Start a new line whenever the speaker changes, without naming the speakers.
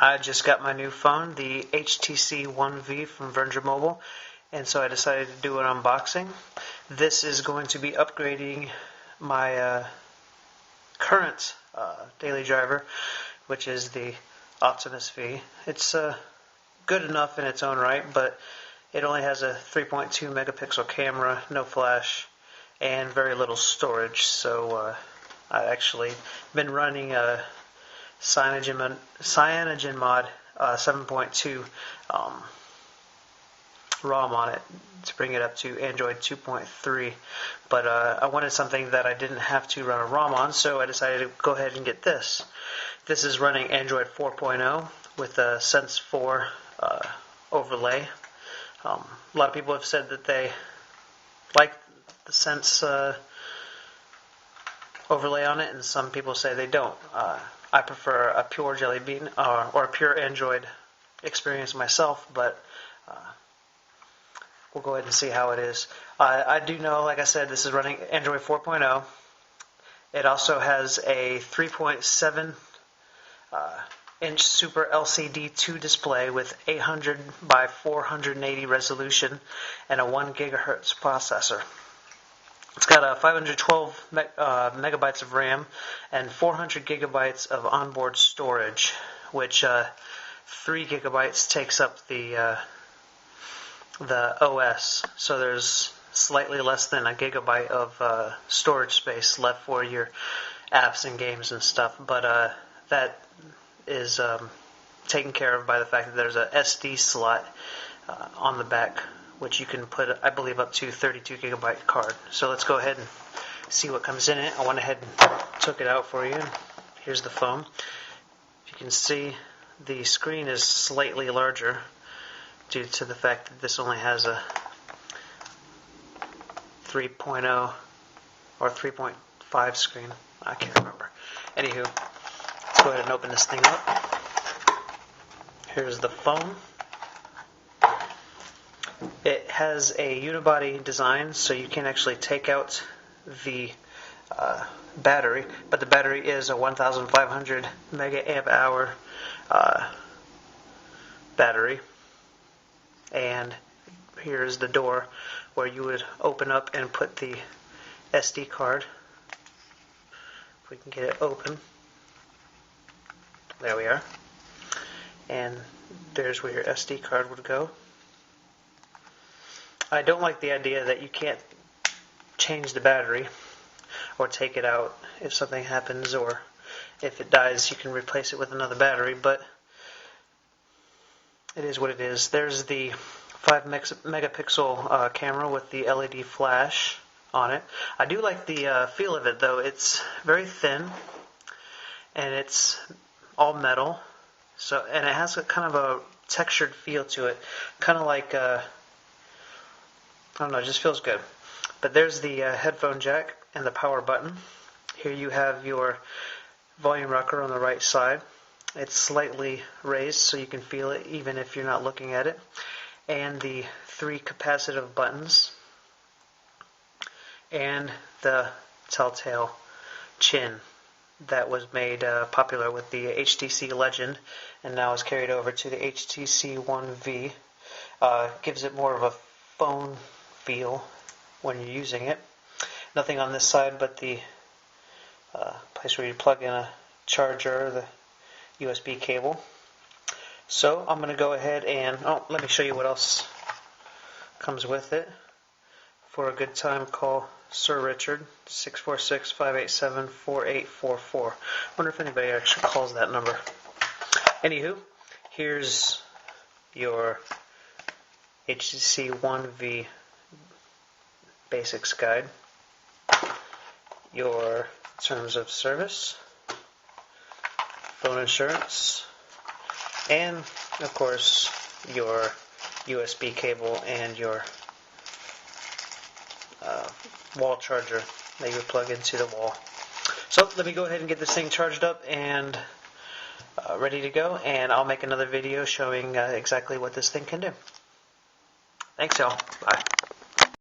I just got my new phone, the HTC One V from Mobile, and so I decided to do an unboxing. This is going to be upgrading my current daily driver, which is the Optimus V. It's good enough in its own right, but it only has a 3.2 megapixel camera, no flash, and very little storage. So I've actually been running a Cyanogen mod 7.2 ROM on it to bring it up to Android 2.3, but I wanted something that I didn't have to run a ROM on, so I decided to go ahead and get this. This is running Android 4.0 with a Sense 4 overlay. A lot of people have said that they like the Sense overlay on it, and some people say they don't. I prefer a pure Jelly Bean or a pure Android experience myself, but we'll go ahead and see how it is. I do know, like I said, this is running Android 4.0. It also has a 3.7 inch Super LCD 2 display with 800 by 480 resolution and a 1 gigahertz processor. It's got a 512 megabytes of RAM and 400 gigabytes of onboard storage, which 3 gigabytes takes up the OS. So there's slightly less than a gigabyte of storage space left for your apps and games and stuff. But that is taken care of by the fact that there's a SD slot on the back, which you can put, I believe, up to 32 gigabyte card. So let's go ahead and see what comes in it. I went ahead and took it out for you. Here's the phone. If you can see, the screen is slightly larger due to the fact that this only has a 3.0 or 3.5 screen. I can't remember. Anywho, let's go ahead and open this thing up. Here's the phone. It has a unibody design, so you can actually take out the battery, but the battery is a 1,500 mega amp hour battery. And here's the door where you would open up and put the SD card. If we can get it open. There we are. And there's where your SD card would go. I don't like the idea that you can't change the battery or take it out if something happens, or if it dies you can replace it with another battery, but it is what it is. There's the 5 megapixel camera with the LED flash on it. I do like the feel of it, though. It's very thin and it's all metal, so, and it has a kind of a textured feel to it, kind of like I don't know, it just feels good. But there's the headphone jack and the power button. Here you have your volume rocker on the right side. It's slightly raised so you can feel it even if you're not looking at it. And the 3 capacitive buttons. And the telltale chin that was made popular with the HTC Legend and now is carried over to the HTC One V. Gives it more of a phone feel when you're using it. Nothing on this side but the place where you plug in a charger, or the USB cable. So I'm going to go ahead and let me show you what else comes with it. For a good time, call Sir Richard, 646-587-4844. Wonder if anybody actually calls that number. Anywho, here's your HTC One V Basics Guide, your terms of service, phone insurance, and of course your USB cable and your wall charger that you would plug into the wall. So let me go ahead and get this thing charged up and ready to go, and I'll make another video showing exactly what this thing can do. Thanks, y'all. Bye.